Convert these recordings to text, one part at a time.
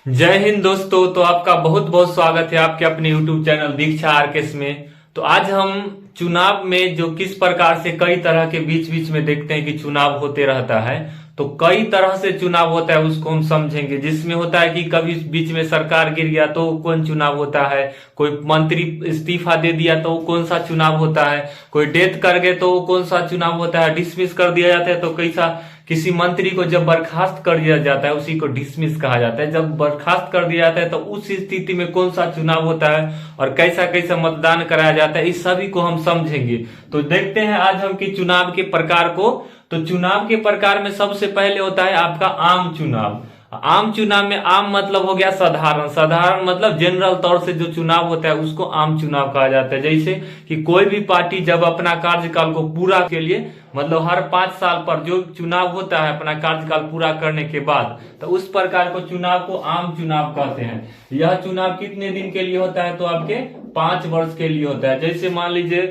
जय हिंद दोस्तों। तो आपका बहुत बहुत स्वागत है आपके अपने YouTube चैनल दीक्षा आरकेएस में। तो आज हम चुनाव में जो किस प्रकार से कई तरह के बीच बीच में देखते हैं कि चुनाव होते रहता है, तो कई तरह से चुनाव होता है उसको हम समझेंगे। जिसमें होता है कि कभी बीच में सरकार गिर गया तो कौन चुनाव होता है, कोई मंत्री इस्तीफा दे दिया तो कौन सा चुनाव होता है, कोई डेथ कर गए तो कौन सा चुनाव होता है, डिसमिस कर दिया जाता है तो कैसा, किसी मंत्री को जब बर्खास्त कर दिया जाता है उसी को डिसमिस कहा जाता है। जब बर्खास्त कर दिया जाता है तो उस स्थिति में कौन सा चुनाव होता है और कैसा कैसा मतदान कराया जाता है, इस सभी को हम समझेंगे। तो देखते हैं आज हम कि चुनाव के प्रकार को। तो चुनाव के प्रकार में सबसे पहले होता है आपका आम चुनाव। आम चुनाव में आम मतलब हो गया साधारण, साधारण मतलब जनरल तौर से जो चुनाव होता है उसको आम चुनाव कहा जाता है। जैसे कि कोई भी पार्टी जब अपना कार्यकाल को पूरा के लिए मतलब हर 5 साल पर जो चुनाव होता है अपना कार्यकाल पूरा करने के बाद, तो उस प्रकार को चुनाव को आम चुनाव कहते हैं। यह चुनाव कितने दिन के लिए होता है, तो आपके 5 वर्ष के लिए होता है। जैसे मान लीजिए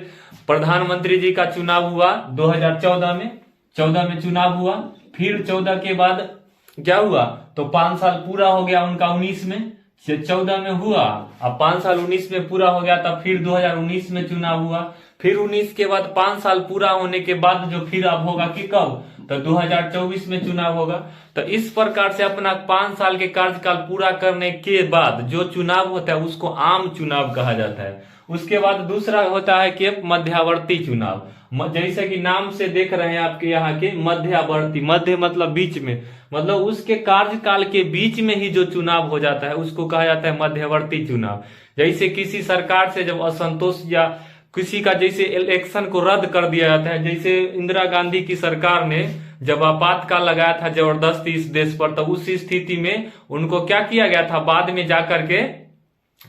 प्रधानमंत्री जी का चुनाव हुआ 2014 में, 14 में चुनाव हुआ, फिर 14 के बाद क्या हुआ तो 5 साल पूरा हो गया उनका 19 में, 14 में हुआ, अब 5 साल 19 में पूरा हो गया, तब फिर 2019 में चुनाव हुआ, फिर 19 के बाद 5 साल पूरा होने के बाद जो फिर अब होगा कि कब, तो 2024 में चुनाव होगा। तो इस प्रकार से अपना 5 साल के कार्यकाल पूरा करने के बाद जो चुनाव होता है उसको आम चुनाव कहा जाता है। उसके बाद दूसरा होता है कि मध्यावर्ती चुनाव। जैसे कि नाम से देख रहे हैं आपके यहाँ के मध्यावर्ती, मध्य मतलब बीच में, मतलब उसके कार्यकाल के बीच में ही जो चुनाव हो जाता है उसको कहा जाता है मध्यवर्ती चुनाव। जैसे किसी सरकार से जब असंतोष या किसी का जैसे इलेक्शन को रद्द कर दिया जाता है, जैसे इंदिरा गांधी की सरकार ने जब आपातकाल लगाया था जबरदस्ती इस देश पर, तो उस स्थिति में उनको क्या किया गया था, बाद में जाकर के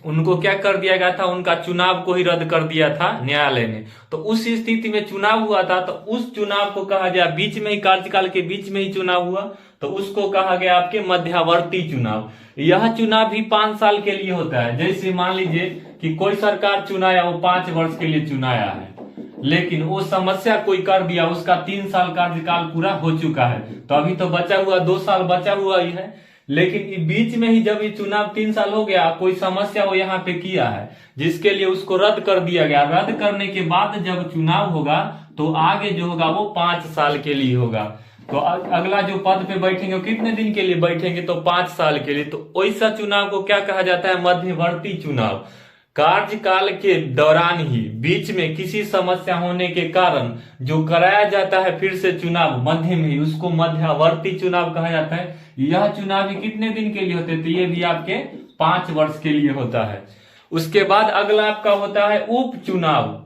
उनको क्या कर दिया गया था, उनका चुनाव को ही रद्द कर दिया था न्यायालय ने। तो उस स्थिति में चुनाव हुआ था, तो उस चुनाव को कहा गया, बीच में ही कार्यकाल के बीच में ही चुनाव हुआ तो उसको कहा गया आपके मध्यावर्ती चुनाव। यह चुनाव भी 5 साल के लिए होता है। जैसे मान लीजिए कि कोई सरकार चुनाया, वो 5 वर्ष के लिए चुनाया है, लेकिन वो समस्या कोई कर दिया, उसका 3 साल कार्यकाल पूरा हो चुका है, तो अभी तो बचा हुआ 2 साल बचा हुआ ही है। लेकिन बीच में ही जब ये चुनाव 3 साल हो गया, कोई समस्या वो यहाँ पे किया है जिसके लिए उसको रद्द कर दिया गया, रद्द करने के बाद जब चुनाव होगा तो आगे जो होगा वो 5 साल के लिए होगा। तो अगला जो पद पे बैठेंगे वो कितने दिन के लिए बैठेंगे, तो 5 साल के लिए। तो वैसा चुनाव को क्या कहा जाता है, मध्यवर्ती चुनाव। कार्यकाल के दौरान ही बीच में किसी समस्या होने के कारण जो कराया जाता है फिर से चुनाव मध्य में ही, उसको मध्यावर्ती चुनाव कहा जाता है। यह चुनाव भी कितने दिन के लिए होते हैं, तो ये भी आपके 5 वर्ष के लिए होता है। उसके बाद अगला आपका होता है उपचुनाव।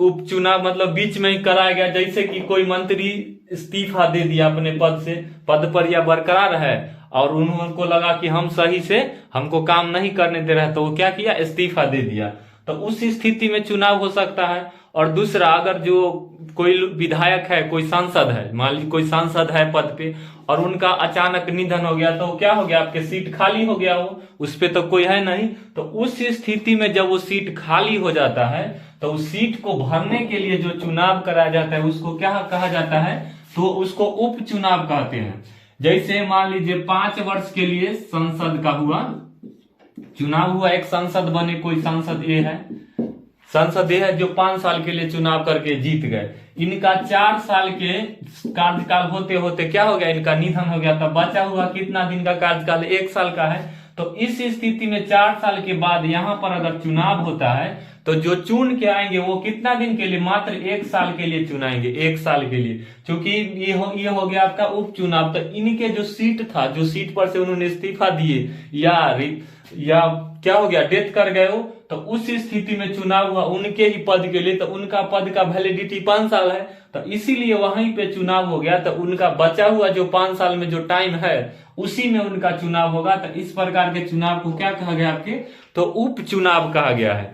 उपचुनाव मतलब बीच में ही कराया गया। जैसे कि कोई मंत्री इस्तीफा दे दिया अपने पद से, पद पर या बरकरार है और उनको लगा कि हम सही से हमको काम नहीं करने दे रहे, तो वो क्या किया, इस्तीफा दे दिया। तो उस स्थिति में चुनाव हो सकता है। और दूसरा, अगर जो कोई विधायक है, कोई सांसद है, मान लीजिए कोई सांसद है पद पे और उनका अचानक निधन हो गया, तो क्या हो गया, आपके सीट खाली हो गया, वो उस पे तो कोई है नहीं। तो उस स्थिति में जब वो सीट खाली हो जाता है तो उस सीट को भरने के लिए जो चुनाव कराया जाता है उसको क्या कहा जाता है, तो उसको उपचुनाव कहते हैं। जैसे मान लीजिए 5 वर्ष के लिए संसद का हुआ चुनाव हुआ, एक सांसद बने, कोई सांसद ए है, सांसद ए है जो 5 साल के लिए चुनाव करके जीत गए। इनका 4 साल के कार्यकाल होते होते क्या हो गया, इनका निधन हो गया। तब बचा हुआ कितना दिन का कार्यकाल, 1 साल का है। तो इस स्थिति में 4 साल के बाद यहाँ पर अगर चुनाव होता है तो जो चुन के आएंगे वो कितना दिन के लिए, मात्र 1 साल के लिए चुनाएंगे, 1 साल के लिए। क्योंकि ये हो गया आपका उपचुनाव। तो इनके जो सीट था, जो सीट पर से उन्होंने इस्तीफा दिए या क्या हो गया, डेथ कर गए हो, तो उस स्थिति में चुनाव हुआ उनके ही पद के लिए, तो उनका पद का वैलिडिटी 5 साल है, तो इसीलिए वहीं पे चुनाव हो गया। तो उनका बचा हुआ जो 5 साल में जो टाइम है उसी में उनका चुनाव होगा। तो इस प्रकार के चुनाव को क्या कहा गया आपके, तो उपचुनाव कहा गया है।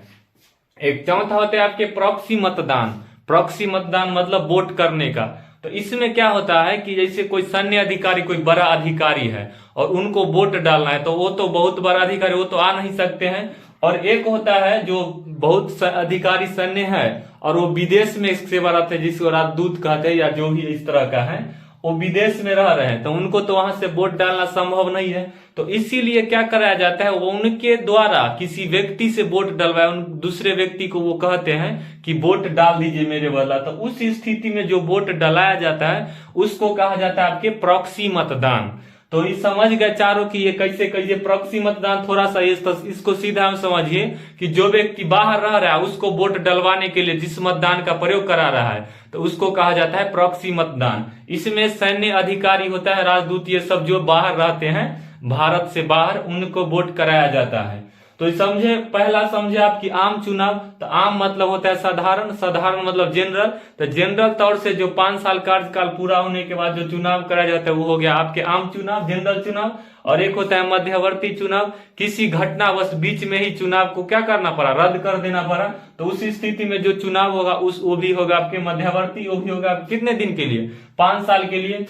एक चौथा होता है आपके प्रॉक्सी मतदान। प्रॉक्सी मतदान मतलब वोट करने का। तो इसमें क्या होता है कि जैसे कोई सैन्य अधिकारी, कोई बड़ा अधिकारी है और उनको वोट डालना है, तो वो तो बहुत बड़ा अधिकारी, वो तो आ नहीं सकते हैं। और एक होता है जो बहुत अधिकारी सैन्य है और वो विदेश में सेवारत है, जिसको राजदूत कहते हैं या जो भी इस तरह का है, वो विदेश में रह रहे हैं, तो उनको तो वहां से वोट डालना संभव नहीं है। तो इसीलिए क्या कराया जाता है, वो उनके द्वारा किसी व्यक्ति से वोट डलवाए, उन दूसरे व्यक्ति को वो कहते हैं कि वोट डाल दीजिए मेरे बदला। तो उस स्थिति में जो वोट डलाया जाता है उसको कहा जाता है आपके प्रॉक्सी मतदान। तो ये समझ गए चारों की ये कैसे कैसे प्रॉक्सी मतदान। थोड़ा सा इसको सीधा हम समझिए कि जो व्यक्ति बाहर रह रहा है उसको वोट डलवाने के लिए जिस मतदान का प्रयोग करा रहा है तो उसको कहा जाता है प्रॉक्सी मतदान। इसमें सैन्य अधिकारी होता है, राजदूत, ये सब जो बाहर रहते हैं भारत से बाहर, उनको वोट कराया जाता है। तो समझे, पहला समझे आपकी आम चुनाव। तो आम मतलब होता है साधारण, साधारण मतलब जनरल। तो जनरल तौर से जो 5 साल कार्यकाल पूरा होने के बाद जो चुनाव कराया जाता है वो हो गया आपके आम चुनाव, जनरल चुनाव। और एक होता है मध्यवर्ती चुनाव, किसी घटनावश बीच में ही चुनाव को क्या करना पड़ा, रद्द कर देना पड़ा, तो उस स्थिति में जो चुनाव होगा वो भी होगा आपके मध्यवर्ती। वो भी होगा कितने दिन के लिए, 5 साल के लिए।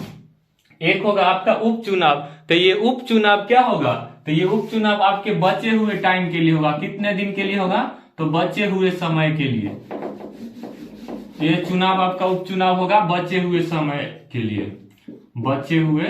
एक होगा आपका उपचुनाव। तो ये उपचुनाव क्या होगा, तो ये उपचुनाव आपके बचे हुए टाइम के लिए होगा। कितने दिन के लिए होगा, तो बचे हुए समय के लिए। ये चुनाव आपका उपचुनाव होगा बचे हुए समय के लिए। बचे हुए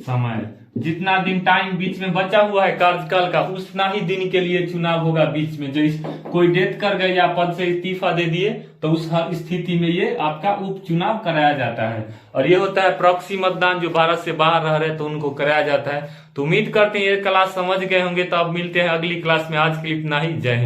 समय, जितना दिन टाइम बीच में बचा हुआ है कार्यकाल का उतना ही दिन के लिए चुनाव होगा बीच में। जो कोई डेथ कर गए या पद से इस्तीफा दे दिए तो उस स्थिति में ये आपका उपचुनाव कराया जाता है। और ये होता है प्रॉक्सी मतदान, जो भारत से बाहर रह रहे हैं तो उनको कराया जाता है। तो उम्मीद करते हैं ये क्लास समझ गए होंगे। तो अब मिलते हैं अगली क्लास में। आज के लिए इतना ही। जय हिंद।